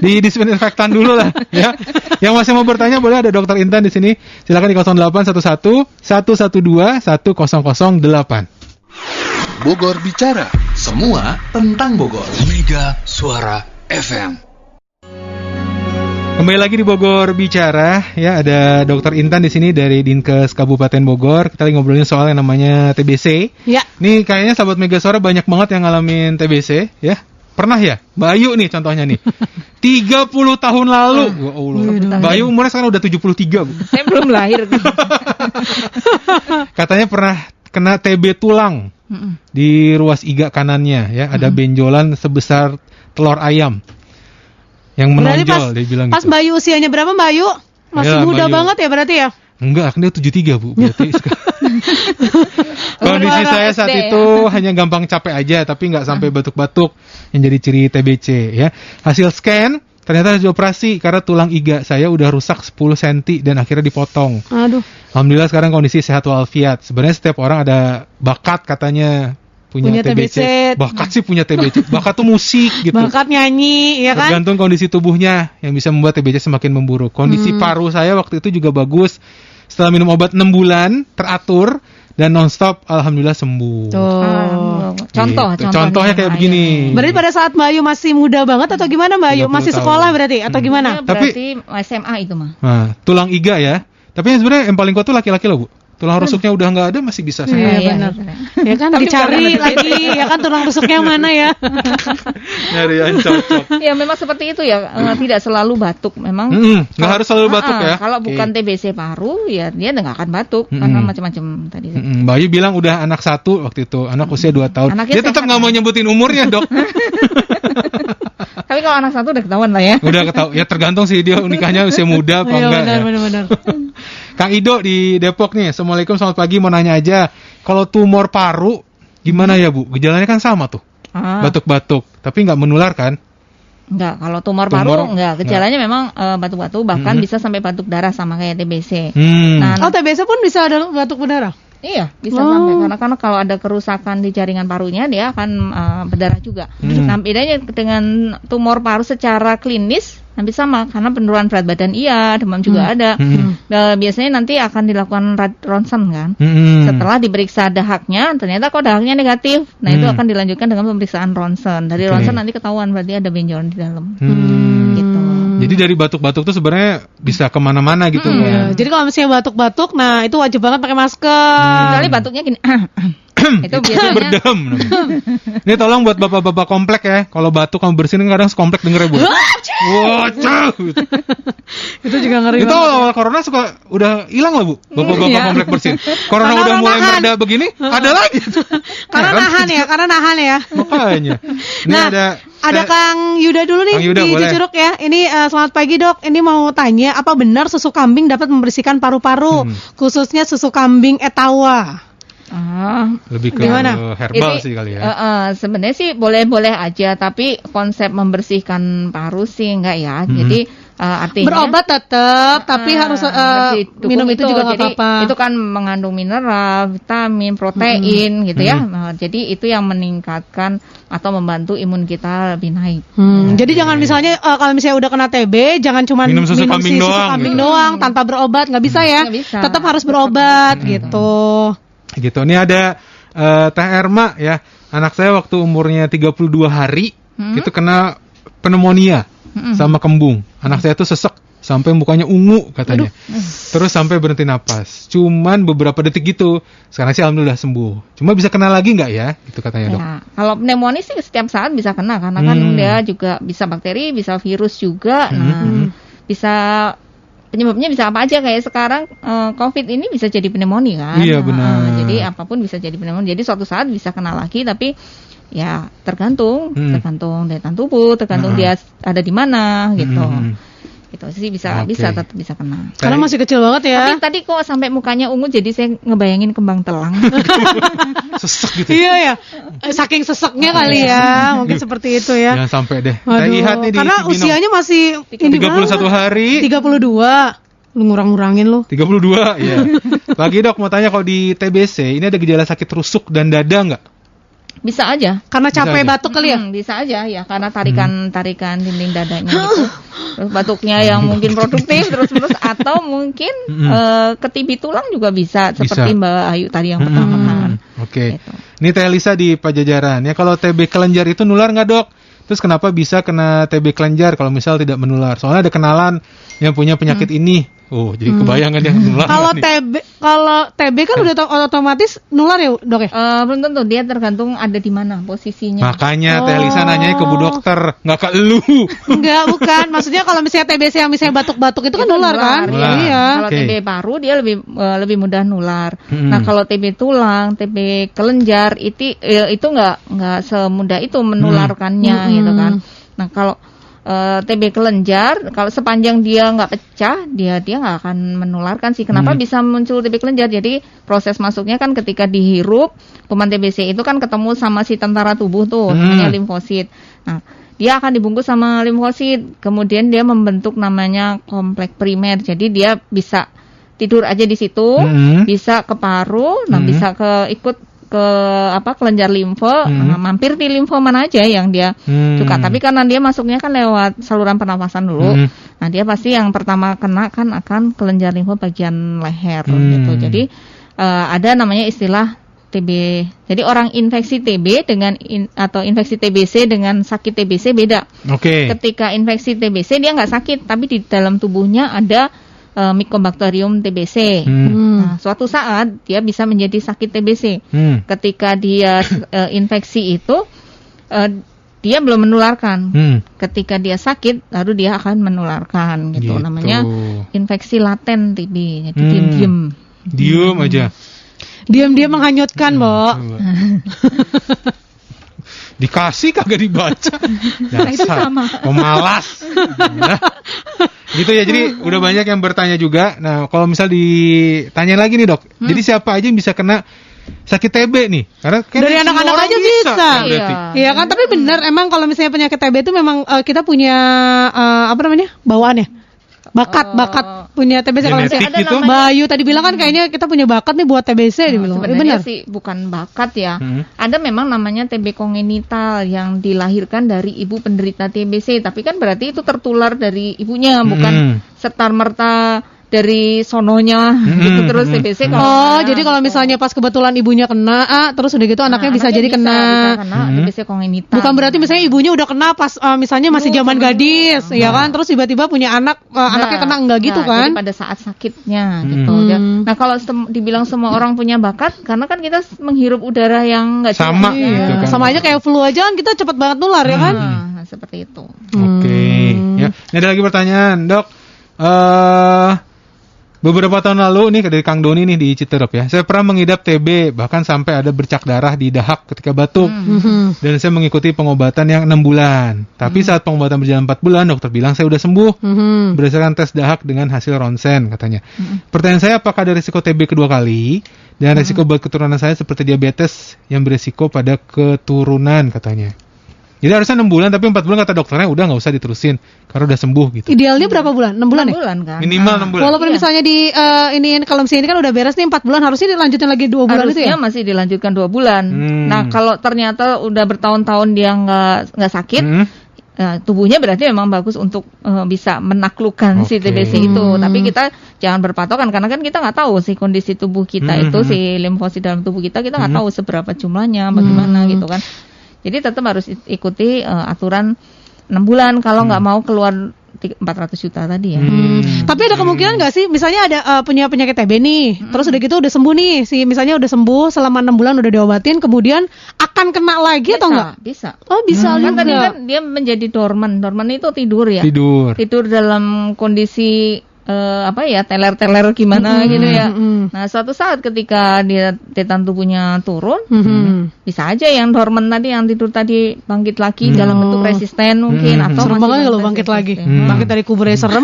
di disinfektan dulu lah ya. Yang masih mau bertanya boleh, ada Dokter Dokter Intan di sini. Silakan di 0811 112 1008. Bogor Bicara, semua tentang Bogor. Mega Suara FM. Kembali lagi di Bogor Bicara, ya ada Dokter Intan di sini dari Dinkes Kabupaten Bogor. Kita lagi ngobrolin soal yang namanya TBC. Ya. Nih kayaknya sahabat Mega Suara banyak banget yang ngalamin TBC, ya. Pernah ya? Mbak Ayu nih contohnya nih. 30 tahun lalu. Mbak Ayu umurnya sekarang udah 73, Bu. Saya belum lahir. Katanya pernah kena TB tulang di ruas iga kanannya, ya. Ada benjolan sebesar telur ayam. Yang menonjol, dia bilang pas gitu. Mbak Ayu usianya berapa, Mbak Ayu? Masih muda banget ya berarti ya? Enggak, kan dia 73, Bu. Berarti kondisi saya saat itu hanya gampang capek aja, tapi nggak sampai batuk-batuk yang jadi ciri TBC, ya. Hasil scan ternyata harus dioperasi karena tulang iga saya udah rusak 10 cm dan akhirnya dipotong. Aduh. Alhamdulillah sekarang kondisi sehat walafiat. Sebenarnya setiap orang ada bakat katanya punya TBC. Bakat sih punya TBC. Bakat tuh musik gitu. Bakat nyanyi, ya kan? Tergantung kondisi tubuhnya yang bisa membuat TBC semakin memburuk. Kondisi paru saya waktu itu juga bagus. Setelah minum obat 6 bulan, teratur, dan nonstop, alhamdulillah sembuh. Contohnya kayak begini. Berarti pada saat Mbak Ayu masih muda banget atau gimana, Mbak Ayu? Masih sekolah berarti atau gimana? Berarti SMA itu mah. Nah, tulang iga ya. Tapi sebenarnya yang paling kuat tuh laki-laki loh, Bu. Tulang rusuknya udah nggak ada masih bisa sehat. Iya benar. Ya kan dicari lagi, ya kan tulang rusuknya yang mana ya? Nyari yang cocok. Ya memang seperti itu ya, tidak selalu batuk memang. Nggak harus selalu batuk ya. Kalau bukan TBC paru ya dia nggak akan batuk karena macam-macam tadi. Mbak Ayu bilang udah anak 1 waktu itu, anak usia 2 tahun. Dia tetap nggak mau nyebutin umurnya, Dok. Tapi kalau anak 1 udah ketahuan lah ya. Udah ketahuan. Ya tergantung sih dia nikahnya usia muda apa enggak ya. Benar. Kang Ido di Depok nih. Assalamualaikum, selamat pagi. Mau nanya aja, kalau tumor paru gimana ya, Bu? Gejalanya kan sama tuh. Batuk-batuk, tapi nggak menular kan? Enggak, kalau tumor paru enggak. Gejalanya memang batuk-batuk, bahkan bisa sampai batuk darah sama kayak TBC. Nah, TBC pun bisa ada batuk berdarah? Iya, bisa sampai karena kalau ada kerusakan di jaringan parunya dia akan berdarah juga. Nah, bedanya dengan tumor paru secara klinis hampir sama karena penurunan berat badan demam juga ada. Biasanya nanti akan dilakukan ronsen kan. Setelah diperiksa dahaknya, ternyata kok dahaknya negatif. Nah, itu akan dilanjutkan dengan pemeriksaan ronsen. Dari ronsen nanti ketahuan berarti ada benjolan di dalam. Gitu. Jadi dari batuk-batuk tuh sebenarnya bisa kemana-mana gitu kan. Jadi kalau misalnya batuk-batuk, nah itu wajib banget pakai masker. Kecuali batuknya gini. Itu biasanya berdem. Ini tolong buat bapak-bapak komplek ya, kalau batuk kamu bersihin kadang sekomplek denger ya, Bu. Wah, itu juga ngeri. Itu awal corona suka udah hilang lah, Bu. Bapak-bapak komplek bersihin. Corona udah mulai mereda begini, ada lagi. Karena nahan ya. Makanya. Ini ada Kang Yuda dulu nih di Curug ya. Ini selamat pagi, Dok. Ini mau tanya, apa benar susu kambing dapat membersihkan paru-paru, khususnya susu kambing Etawa? Lebih ke herbal sih kali ya. Sebenarnya sih boleh-boleh aja, tapi konsep membersihkan paru sih enggak ya. Jadi artinya berobat tetap, tapi harus minum itu juga nggak apa-apa. Itu kan mengandung mineral, vitamin, protein gitu ya. Jadi itu yang meningkatkan atau membantu imun kita lebih naik. Jadi jangan misalnya kalau misalnya udah kena TB, jangan cuma minum susu kambing doang tanpa berobat, nggak bisa ya. Tetap harus berobat gitu. Ini ada Teh Erma ya. Anak saya waktu umurnya 32 hari itu kena pneumonia sama kembung. Anak saya tuh sesek sampai mukanya ungu katanya. Terus sampai berhenti napas. Cuman beberapa detik gitu. Sekarang sih alhamdulillah sembuh. Cuma bisa kena lagi nggak ya? Itu katanya, Dok. Ya, kalau pneumonia sih setiap saat bisa kena karena kan dia juga bisa bakteri, bisa virus juga. Nah, bisa penyebabnya bisa apa aja, kayak sekarang COVID ini bisa jadi pneumonia kan. Iya benar. Jadi apapun bisa jadi pneumonia. Jadi suatu saat bisa kena lagi, tapi ya tergantung daya tahan tubuh, tergantung dia ada di mana gitu. Gitu sih bisa tetap bisa kena. Karena masih kecil banget ya. Tapi tadi kok sampai mukanya ungu, jadi saya ngebayangin kembang telang. Sesek gitu. Iya ya. Saking seseknya kali ya. Mungkin seperti itu ya. Jangan sampai deh. Karena usianya masih 31 hari. 32. Lu ngurang-ngurangin lu. 32 ya. Lagi, Dok, mau tanya, kalau di TBC ini ada gejala sakit rusuk dan dada nggak? Bisa aja. Karena capek aja. batuk kali ya? Bisa aja ya, karena tarikan dinding dadanya gitu. Terus batuknya yang mungkin produktif terus atau mungkin ketibi tulang juga bisa, seperti Mbak Ayu tadi yang pertama kan. Oke. Gitu. Ini Teh Lisa di Pajajaran. Ya, kalau TB kelenjar itu nular nggak, Dok? Terus kenapa bisa kena TB kelenjar kalau misal tidak menular? Soalnya ada kenalan yang punya penyakit ini. Oh, jadi kebayangan yang nular. Kalau TB kan udah otomatis nular ya, Dok ya? Belum tentu, dia tergantung ada di mana posisinya. Makanya Teh Lisa nanyanya ke Bu Dokter, nggak ke elu. Enggak, bukan. Maksudnya kalau misalnya TBC yang misalnya batuk-batuk itu kan nular kan? Nular. Iya. Kalau TB paru dia lebih mudah nular. Nah, kalau TB tulang, TB kelenjar itu nggak semudah itu menularkannya gitu kan. Nah, kalau TB kelenjar, kalau sepanjang dia nggak pecah, dia nggak akan menularkan sih. Kenapa bisa muncul TB kelenjar? Jadi proses masuknya kan ketika dihirup, kuman TBC itu kan ketemu sama si tentara tubuh tuh, namanya limfosit. Nah, dia akan dibungkus sama limfosit, kemudian dia membentuk namanya kompleks primer. Jadi dia bisa tidur aja di situ, bisa ke paru, nah bisa ikut ke kelenjar limfe, mampir di limfe mana aja yang dia suka. Tapi karena dia masuknya kan lewat saluran pernapasan dulu, nah dia pasti yang pertama kena kan akan kelenjar limfe bagian leher gitu. Jadi ada namanya istilah TB. Jadi orang infeksi TB atau infeksi TBC dengan sakit TBC beda. Ketika infeksi TBC dia nggak sakit, tapi di dalam tubuhnya ada Mycobacterium TBC. Nah, suatu saat dia bisa menjadi sakit TBC. Ketika dia infeksi itu dia belum menularkan. Ketika dia sakit, baru dia akan menularkan gitu. Namanya infeksi laten TB. Jadi diam aja. Diam-diam menghanyutkan, Mbok. Dikasih kagak dibaca. Itu sama. Pemalas. Gitu ya, jadi udah banyak yang bertanya juga. Nah, kalau misal ditanya lagi nih, Dok. Jadi siapa aja yang bisa kena sakit TB nih? Karena dari anak-anak aja bisa. Iya kan, tapi benar emang kalau misalnya penyakit TB itu memang kita punya bawaan ya? Bakat punya TBC. Kalau misalnya ada gitu. Bayu tadi bilang kan kayaknya kita punya bakat nih buat TBC dibilang. Sebenarnya sih bukan bakat ya. Ada memang namanya TB kongenital yang dilahirkan dari ibu penderita TBC, tapi kan berarti itu tertular dari ibunya, bukan serta-merta dari sononya gitu terus TBC. Jadi kalau misalnya pas kebetulan ibunya kena, terus udah gitu anaknya bisa jadi kena TBC kongenital. Bukan berarti misalnya ibunya udah kena pas misalnya masih zaman gadis, ya kan? Terus tiba-tiba punya anaknya kena, enggak gitu kan? Jadi pada saat sakitnya gitu. Nah, kalau dibilang semua orang punya bakat, karena kan kita menghirup udara yang enggak sama gitu kan. Sama aja kayak flu aja kan kita cepat banget nular ya kan? Nah, seperti itu. Ya, ini ada lagi pertanyaan, Dok. Beberapa tahun lalu nih dari Kang Doni nih di Citerep ya, saya pernah mengidap TB, bahkan sampai ada bercak darah di dahak ketika batuk. Dan saya mengikuti pengobatan yang 6 bulan. Tapi saat pengobatan berjalan 4 bulan, dokter bilang saya udah sembuh berdasarkan tes dahak dengan hasil ronsen katanya. Pertanyaan saya, apakah ada risiko TB kedua kali? Dan risiko buat keturunan saya seperti diabetes yang berisiko pada keturunan katanya. Jadi harusnya 6 bulan, tapi 4 bulan kata dokternya udah nggak usah diterusin karena udah sembuh gitu. Idealnya berapa bulan? 6 bulan 6 bulan kan? Minimal 6 bulan. Walaupun misalnya kalau misalnya ini kan udah beres nih 4 bulan, harusnya dilanjutin lagi 2 bulan itu ya? Harusnya masih dilanjutkan 2 bulan. Nah, kalau ternyata udah bertahun-tahun dia nggak sakit, tubuhnya berarti memang bagus untuk bisa menaklukkan si TBC itu. Tapi kita jangan berpatokan, karena kan kita nggak tahu si kondisi tubuh kita itu, si limfosit dalam tubuh kita nggak tahu seberapa jumlahnya, bagaimana gitu kan. Jadi tetap harus ikuti aturan 6 bulan kalau nggak mau keluar 400 juta tadi ya. Tapi ada kemungkinan nggak sih, misalnya ada punya penyakit TB nih, terus udah gitu udah sembuh nih, misalnya udah sembuh selama 6 bulan udah diobatin, kemudian akan kena lagi atau nggak? Bisa. Oh bisa juga. Kan tadi kan dia menjadi dorman itu tidur ya. Tidur dalam kondisi teler-teler gimana gitu ya. Nah, suatu saat ketika dia detan tubuhnya turun, bisa aja yang dorman tadi, yang tidur tadi bangkit lagi dalam bentuk resisten mungkin, atau serem banget kalau bangkit lagi. Bangkit dari kuburnya serem.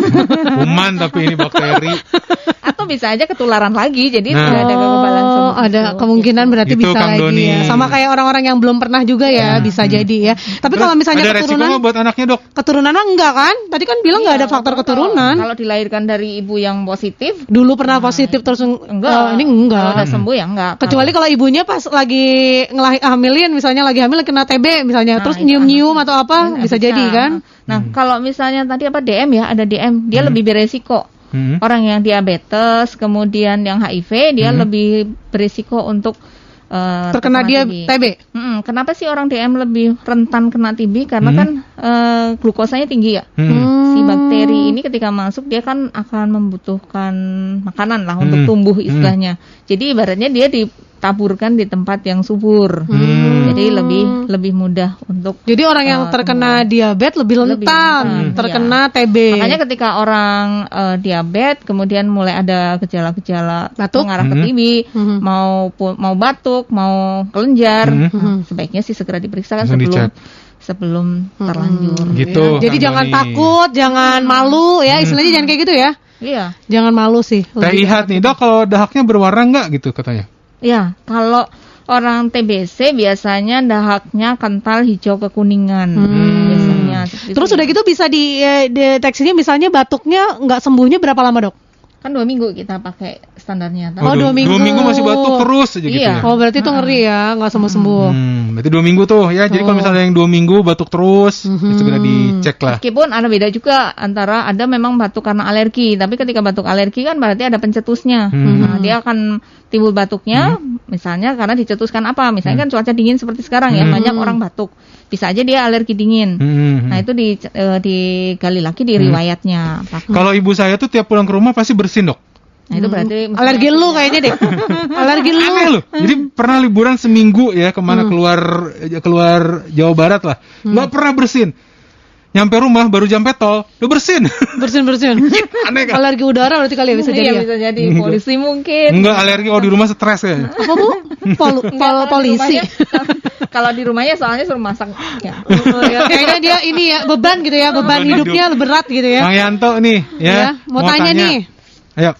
Kuman tapi ini bakteri. Atau bisa aja ketularan lagi. Jadi ada kekebalan ada kemungkinan berarti Itu bisa Kang lagi Doni. ya. Sama kayak orang-orang yang belum pernah juga ya, bisa jadi ya. Tapi kalau misalnya ada resiko keturunan, nggak buat anaknya, Dok? keturunan enggak kan? Tadi kan bilang nggak ada faktor keturunan. Kalau dilahirkan dari ibu yang positif, Dulu pernah positif terus enggak. ini enggak. Kalau udah sembuh ya enggak. Kecuali kalau ibunya pas lagi hamilin, misalnya lagi hamil kena TB misalnya, terus itu nyium-nyium atau apa, bisa jadi kan? Nah, kalau misalnya tadi DM ya, ada DM, dia lebih beresiko. Orang yang diabetes, kemudian yang HIV, dia lebih berisiko untuk Terkena dia TB. Kenapa sih orang DM lebih rentan kena TB? Karena kan glukosanya tinggi ya. Si bakteri ini ketika masuk dia kan akan membutuhkan makanan lah untuk tumbuh istilahnya. Jadi ibaratnya dia ditaburkan di tempat yang subur. Jadi lebih mudah untuk. Jadi orang yang terkena diabetes lebih rentan terkena TB. Makanya ketika orang diabetes kemudian mulai ada gejala-gejala mengarah ke TB, mau batuk, mau kelenjar, sebaiknya sih segera diperiksa kan sebelum terlanjur. Gitu. Jadi jangan takut, jangan malu ya, istilahnya jangan kayak gitu ya. Iya. Jangan malu sih. Lihat nih, Dok, kalau dahaknya berwarna nggak gitu katanya? Ya, kalau orang TBC biasanya dahaknya kental hijau kekuningan. Biasanya. Terus udah gitu bisa deteksinya misalnya batuknya nggak sembuhnya berapa lama, Dok? Kan 2 minggu kita pakai standarnya. Oh, 2 minggu. 2 minggu masih batuk terus aja gitu ya? Oh, berarti itu ngeri ya, nggak sembuh-sembuh. Berarti 2 minggu tuh ya. Jadi kalau misalnya yang 2 minggu batuk terus, ya segera dicek lah. Meskipun ada beda juga antara ada memang batuk karena alergi, tapi ketika batuk alergi kan berarti ada pencetusnya. Nah, dia akan timbul batuknya, misalnya karena dicetuskan apa? Misalnya kan cuaca dingin seperti sekarang ya, banyak orang batuk. Bisa aja dia alergi dingin. Nah, itu digali lagi di riwayatnya. Kalau ibu saya tuh tiap pulang ke rumah pasti bersin, Dok. Nah, itu berarti alergi lu kayaknya deh. Alergi lu. Aneh loh. Jadi pernah liburan seminggu ya kemana keluar Jawa Barat lah. Nggak pernah bersin. Nyampe rumah baru jampe tol, udah bersin. Bersin. Aneh kan? Alergi udara berarti kali ya bisa jadi. Iya, Ya? bisa jadi polisi mungkin. Enggak, alergi di rumah stres kayaknya. Apa Bu? Polisi. Kalau di rumahnya soalnya suruh masak ya. Kayaknya dia ini ya beban gitu ya, beban hidupnya berat gitu ya. Kang Yanto nih ya. Mau tanya nih. Ayo.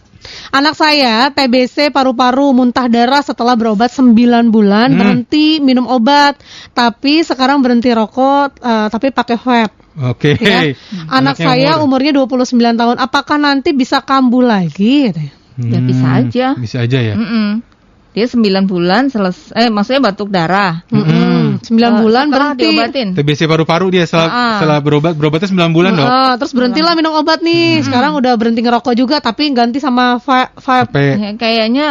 Anak saya TBC paru-paru muntah darah setelah berobat 9 bulan, berhenti minum obat, tapi sekarang berhenti rokok, tapi pakai vape. Oke. Ya. Anak saya umurnya 29 tahun, apakah nanti bisa kambuh lagi? Ya bisa aja. Bisa aja ya. Dia 9 bulan maksudnya batuk darah. 9 bulan berhenti. Diobatin. TBC paru-paru dia setelah berobatnya 9 bulan, Dok. Terus berhentilah minum obat nih. Sekarang udah berhenti ngerokok juga, tapi ganti sama vape. Ya, kayaknya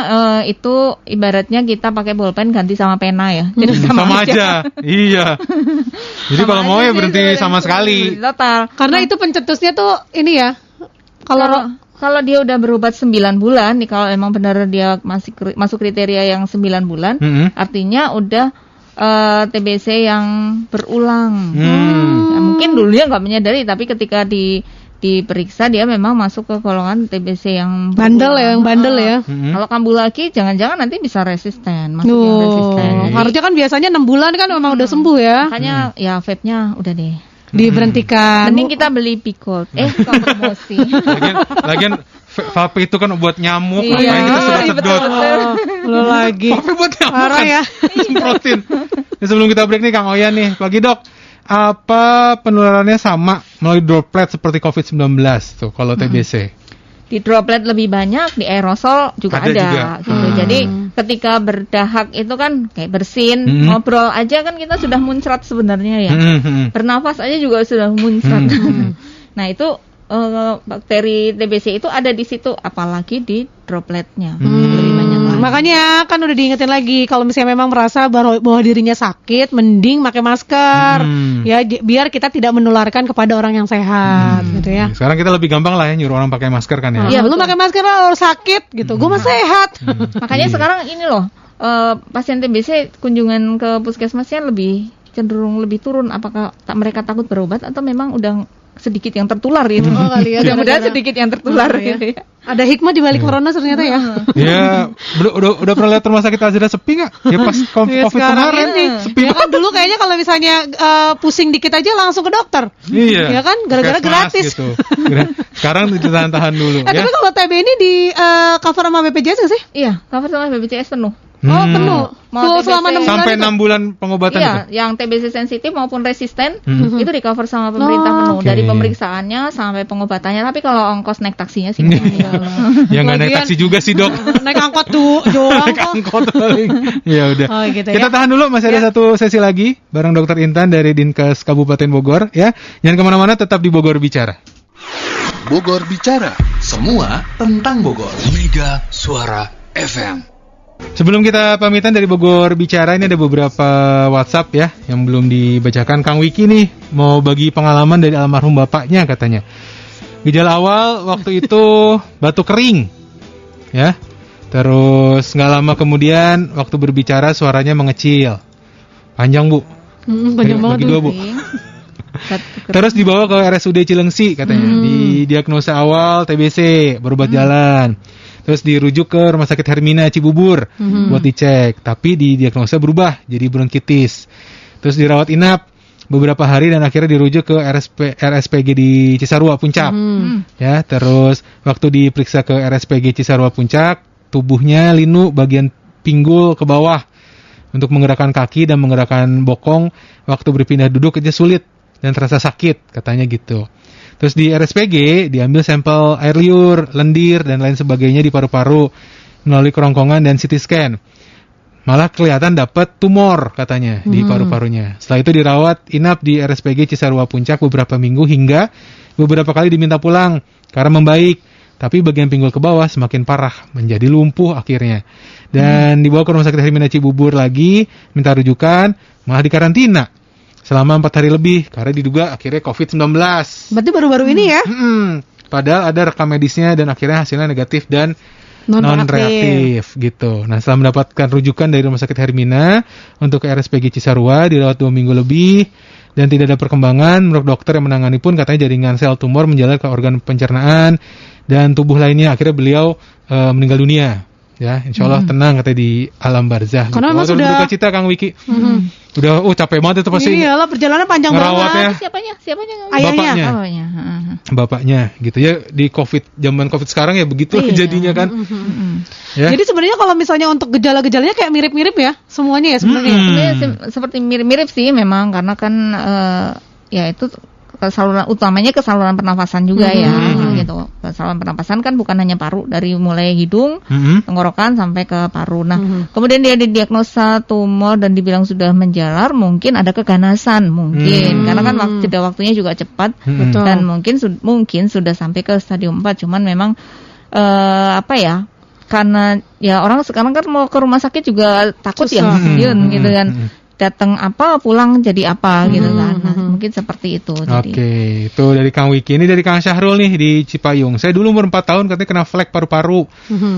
itu ibaratnya kita pakai bolpen ganti sama pena ya. Jadi sama aja. Iya. Jadi kalau mau ya berhenti sama sekali. Total. Karena itu pencetusnya tuh ini ya. Kalau dia udah berobat 9 bulan nih, kalau emang benar dia masuk kriteria yang 9 bulan, artinya udah TBC yang berulang. Ya, mungkin dulunya nggak menyadari, tapi ketika diperiksa dia memang masuk ke golongan TBC yang bandel ya, ya. Kalau kambuh lagi, jangan-jangan nanti bisa resisten, masuk yang resisten. Harusnya kan biasanya 6 bulan kan memang udah sembuh ya. Makanya ya vape-nya udah deh. Diberhentikan. Mending kita beli Picold. Bukan promosi. Lagian vape itu kan buat nyamuk, Iya, ngapain kita sedot-sedot. Lo lagi. Vape buat nyamuk Parah kan. ya. Semprotin. Nah, sebelum kita break nih Kang Oyan nih, pagi Dok. Apa penularannya sama melalui droplet seperti COVID-19 tuh kalau TBC? Di droplet lebih banyak, di aerosol juga ada. Gitu. Jadi ketika berdahak itu kan kayak bersin, ngobrol aja kan kita sudah muncrat sebenarnya ya. Bernafas aja juga sudah muncrat. Nah itu bakteri TBC itu ada di situ, apalagi di dropletnya. Lebih banyak lagi. Makanya kan udah diingetin lagi kalau misalnya memang merasa bahwa dirinya sakit, mending pakai masker. Ya biar kita tidak menularkan kepada orang yang sehat gitu ya. Sekarang kita lebih gampang lah ya nyuruh orang pakai masker kan ya. Iya, lu pakai masker lah, lu sakit gitu. Gue mah sehat. Makanya sekarang ini loh, pasien TBC kunjungan ke puskesmasnya lebih cenderung lebih turun. Apakah mereka takut berobat atau memang udah sedikit yang tertular itu. Oh, kali ya, Mudah-mudahan gara-gara- sedikit yang tertular ya. gitu ya. Ada hikmah di balik corona ternyata ya. Ya, udah pernah lihat rumah sakit Azra sepi nggak? Ya pas Ya, COVID sekarang kemarin ini. sepi Ya kan dulu kayaknya kalau misalnya pusing dikit aja langsung ke dokter. Iya. Ya kan, gara-gara Puskesmas gratis. Gitu. Sekarang ditahan-tahan dulu ya. Tapi kalau TB ini di cover sama BPJS nggak sih? Iya, cover sama BPJS penuh. Oh, penuh. Mau Full TBC. selama 6 bulan. Sampai itu? 6 bulan pengobatan Iya, itu. yang TBC sensitif maupun resisten Hmm. itu di cover sama pemerintah Oh, penuh oke. dari pemeriksaannya sampai pengobatannya. Tapi kalau ongkos naik taksinya sih Ya nggak naik Lagian- taksi juga sih, Dok. Naik angkot tuh doang Naik kok. angkot paling. Ya udah. Oh, gitu Kita ya. tahan dulu, masih ada satu sesi lagi bareng Dokter Intan dari Dinkes Kabupaten Bogor ya. Jangan kemana-mana, tetap di Bogor Bicara. Bogor Bicara, semua tentang Bogor. Mega Suara FM. Sebelum kita pamitan dari Bogor Bicara, ini ada beberapa WhatsApp ya yang belum dibacakan. Kang Wiki nih mau bagi pengalaman dari almarhum bapaknya katanya. Gejala awal waktu itu batuk kering, ya. Terus nggak lama kemudian waktu berbicara suaranya mengecil, panjang Bu. Banyak banget Bagi tuh. dua Bu. Terus dibawa ke RSUD Cilengsi katanya. Di diagnosa awal TBC, berobat jalan. Terus dirujuk ke Rumah Sakit Hermina Cibubur buat dicek, tapi didiagnosa berubah jadi bronkitis. Terus dirawat inap beberapa hari dan akhirnya dirujuk ke RSPG di Cisarua Puncak. Ya, terus waktu diperiksa ke RSPG Cisarua Puncak, tubuhnya linu bagian pinggul ke bawah. Untuk menggerakkan kaki dan menggerakkan bokong waktu berpindah duduk aja sulit dan terasa sakit katanya gitu. Terus di RSPG diambil sampel air liur, lendir dan lain sebagainya di paru-paru melalui kerongkongan dan CT scan. Malah kelihatan dapat tumor katanya di paru-parunya. Setelah itu dirawat inap di RSPG Cisarua Puncak beberapa minggu hingga beberapa kali diminta pulang karena membaik. Tapi bagian pinggul ke bawah semakin parah, menjadi lumpuh akhirnya. Dan dibawa ke Rumah Sakit Hermina Cibubur lagi, minta rujukan, malah dikarantina selama 4 hari lebih karena diduga akhirnya COVID-19. Berarti baru-baru ini ya? Padahal ada rekam medisnya dan akhirnya hasilnya negatif dan non-reaktif gitu. Nah, setelah mendapatkan rujukan dari Rumah Sakit Hermina untuk ke RSPG Cisarua, dirawat 2 minggu lebih dan tidak ada perkembangan. Menurut dokter yang menangani pun katanya jaringan sel tumor menjalar ke organ pencernaan dan tubuh lainnya. Akhirnya beliau meninggal dunia. Ya, insya Allah tenang katanya di alam barzah. Karena memang sudah- berduka cita Kang Wiki. Udah, capek banget itu pasti. Iyalah, perjalanan panjang Ngerawat banget. ya. Siapanya? Ayahnya. Bapaknya. Oh ya. Bapaknya gitu ya, di zaman COVID sekarang ya begitu Iya. jadinya kan. Ya. Jadi sebenarnya kalau misalnya untuk gejala-gejalanya kayak mirip-mirip ya semuanya ya sebenarnya. Sebenarnya seperti mirip-mirip sih memang karena kan ya itu saluran utamanya ke saluran pernafasan juga ya gitu. Saluran pernafasan kan bukan hanya paru, dari mulai hidung, tenggorokan sampai ke paru. Nah, kemudian dia didiagnosa tumor dan dibilang sudah menjalar, mungkin ada keganasan mungkin. Karena kan waktunya juga cepat Betul. dan mungkin sudah sampai ke stadium 4, cuman memang apa ya? Karena ya orang sekarang kan mau ke rumah sakit juga takut ya, gitu kan. Datang apa, pulang jadi apa gitu kan. Nah, mungkin seperti itu. Jadi. Oke, itu dari Kang Wiki. Ini dari Kang Syahrul nih di Cipayung. Saya dulu umur 4 tahun katanya kena flek paru-paru.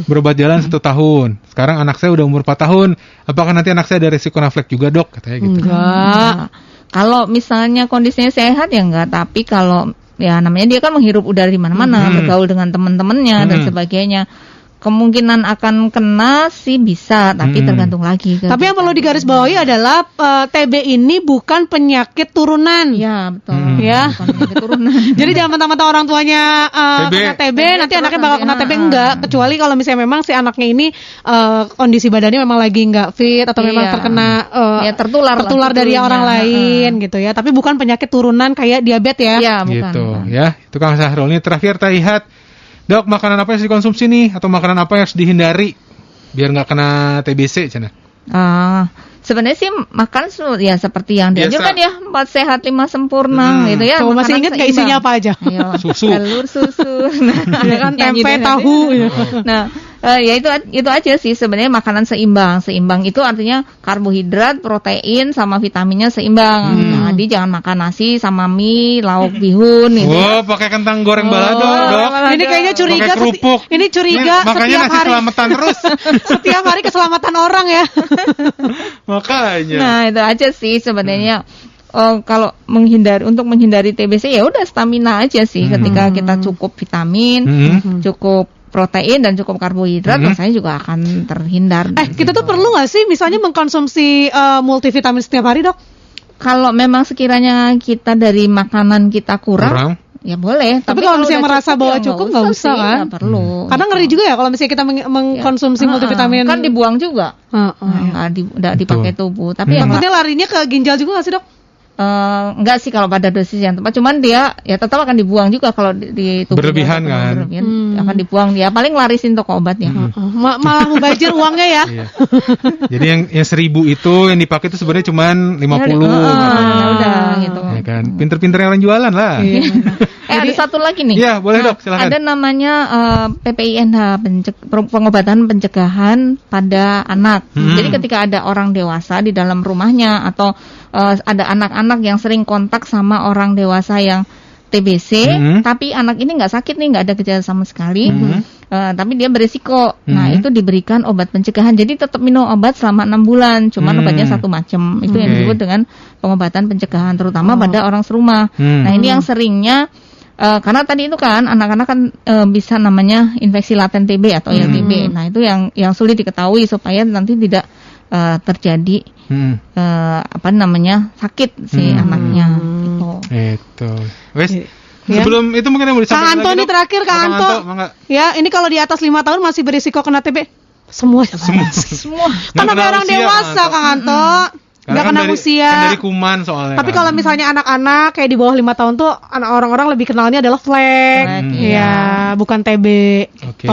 Berobat jalan 1 tahun. Sekarang anak saya udah umur 4 tahun. Apakah nanti anak saya ada resiko kena flek juga, Dok? Katanya gitu. Enggak. Kalau misalnya kondisinya sehat ya enggak, tapi kalau ya namanya dia kan menghirup udara di mana-mana, bergaul dengan teman-temannya dan sebagainya. Kemungkinan akan kena sih bisa, tapi tergantung lagi. Tapi yang perlu digarisbawahi adalah TB ini bukan penyakit turunan. Ya betul. Ya. Bukan penyakit turunan. Jadi jangan mentang-mentang orang tuanya TB. kena TB, nanti terus anaknya bakal kena nanti, TB enggak, kecuali kalau misalnya memang si anaknya ini kondisi badannya memang lagi enggak fit atau memang Iya. terkena Ya, tertular dari lah, orang turunnya. lain gitu ya. Tapi bukan penyakit turunan kayak diabetes ya. Ya, bukan. Gitu bukan. ya. Itu Kang Syahrul. Ini terakhir Taihat. Dok, makanan apa yang harus dikonsumsi nih? Atau makanan apa yang harus dihindari biar nggak kena TBC, Cina? Sebenarnya sih makan ya seperti yang dianjurkan ya, 4 sehat 5 sempurna gitu ya. Coba masih makanan ingat nggak isinya seimbang. apa aja? Ayo, Susu. telur, susu, nah, kan nyanyi tempe, dengan- tahu. Nah, ya itu aja sih sebenarnya makanan seimbang. Seimbang itu artinya karbohidrat, protein sama vitaminnya seimbang. Jadi jangan makan nasi sama mie, lauk bihun gitu. Wah, pakai kentang goreng balado, Dok. Ini kayaknya curiga. Pakai kerupuk. Ini curiga Makanya setiap nasi hari. selamatan terus. Setiap hari keselamatan orang ya. Makanya. Nah, itu aja sih sebenarnya. kalau untuk menghindari TBC ya udah stamina aja sih. Ketika kita cukup vitamin, cukup protein dan cukup karbohidrat, rasanya juga akan terhindar. Kita tuh perlu nggak sih misalnya mengkonsumsi multivitamin setiap hari, Dok? Kalau memang sekiranya kita dari makanan kita kurang. Ya boleh, tapi kalau misalnya merasa bahwa cukup nggak usah kan? Nggak perlu. Karena ngeri juga ya kalau misalnya kita mengkonsumsi multivitamin. Kan dibuang juga, nggak dipakai tubuh. Tapi takutnya larinya ke ginjal juga nggak sih, Dok? Enggak sih kalau pada dosis yang tepat, cuman dia ya tetap akan dibuang juga kalau di tubuh berlebihan kan, akan dibuang dia, paling larisin toko obatnya. Malah mubazir uangnya ya. Iya. Jadi yang 1.000 itu yang dipakai itu sebenarnya cuma 50. Ya udah gitu. Ya kan, pinter-pinter yang jualan lah. Ada satu lagi nih. Iya, boleh Dok, silakan. Ada namanya PPINH, pengobatan pencegahan pada anak. Jadi ketika ada orang dewasa di dalam rumahnya atau ada anak-anak yang sering kontak sama orang dewasa yang TBC, tapi anak ini nggak sakit nih, nggak ada gejala sama sekali, tapi dia berisiko. Nah, itu diberikan obat pencegahan. Jadi tetap minum obat selama 6 bulan, cuman obatnya satu macam. Itu yang disebut dengan pengobatan pencegahan, terutama pada orang serumah. Nah, ini yang seringnya karena tadi itu kan anak-anak kan bisa namanya infeksi laten TB atau TB. Nah, itu yang sulit diketahui supaya nanti tidak terjadi sakit si anaknya gitu. Itu. Wes. Sebelum itu mungkin yang mau disampaikan Kang Anto nih terakhir, Kang Anto. Ya, ini kalau di atas 5 tahun masih berisiko kena TB. Semua. Kan ada orang dewasa, Kang Anto. Nggak kena usia. Kan dari kuman soalnya. Tapi kalau misalnya anak-anak kayak di bawah 5 tahun tuh orang-orang lebih kenalnya adalah flek. Ya, bukan TB. Oke.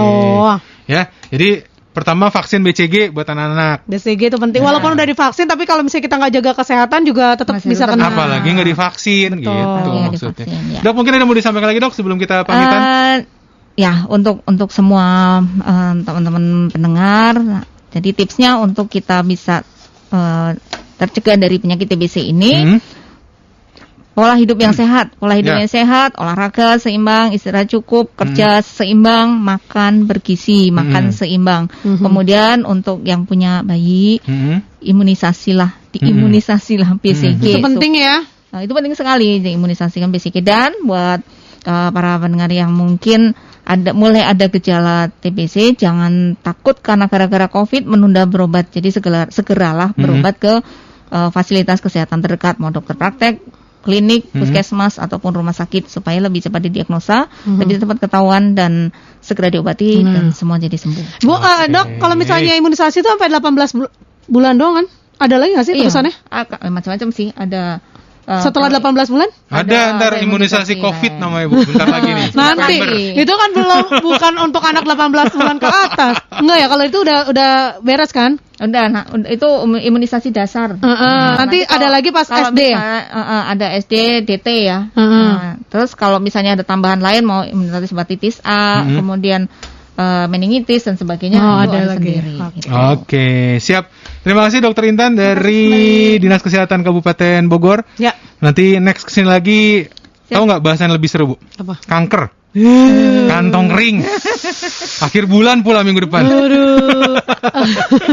Ya, jadi pertama vaksin BCG buat anak-anak. BCG itu penting. Walaupun udah divaksin, tapi kalau misalnya kita nggak jaga kesehatan juga tetap bisa kena. Apalagi nggak divaksin, gitu maksudnya. Divaksin, ya. Dok, mungkin ada mau disampaikan lagi Dok sebelum kita pamitan? Ya, untuk semua teman-teman pendengar, jadi tipsnya untuk kita bisa tercegah dari penyakit TBC ini. Pola hidup yang sehat, olahraga seimbang, istirahat cukup, kerja seimbang, makan bergizi, makan seimbang. Kemudian untuk yang punya bayi, diimunisasilah BCG. Itu penting ya. Nah, itu penting sekali diimunisasikan BCG. Dan buat para pendengar yang mungkin mulai ada gejala TBC, jangan takut karena gara-gara COVID menunda berobat. Jadi segeralah berobat ke fasilitas kesehatan terdekat, mau dokter praktek, klinik, puskesmas ataupun rumah sakit supaya lebih cepat didiagnosa, lebih cepat ketahuan dan segera diobati dan semua jadi sembuh. Bu, Dok, kalau misalnya imunisasi itu sampai 18 bulan doang kan? Ada lagi nggak sih terusannya? Macam-macam sih, ada. Setelah 18 bulan? Ada ntar imunisasi COVID namanya Bu, bentar lagi nih. Nanti, itu kan bukan untuk anak 18 bulan ke atas. Enggak ya, kalau itu udah beres kan? Udah, itu imunisasi dasar. Nanti ada lagi pas SD ya? Ada SD, DT ya. Terus kalau misalnya ada tambahan lain, mau imunisasi hepatitis A, kemudian meningitis dan sebagainya, itu ada sendiri. Gitu. Oke, siap. Terima kasih Dokter Intan dari Dinas Kesehatan Kabupaten Bogor. Ya. Nanti next kesini lagi, tahu nggak bahasan lebih seru Bu? Apa? Kanker. Kantong ring. Akhir bulan pula minggu depan.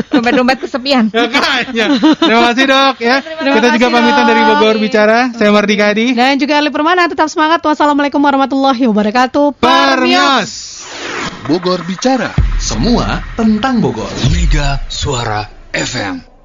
Dompet-dompet kesepian. Terima kasih Dok ya. Kita juga pamitan dari Bogor Bicara. Saya Mardika Adi. Dan juga Ali Permana. Tetap semangat. Wassalamualaikum warahmatullahi wabarakatuh. Permios. Bogor Bicara. Semua tentang Bogor. Mega Suara FM.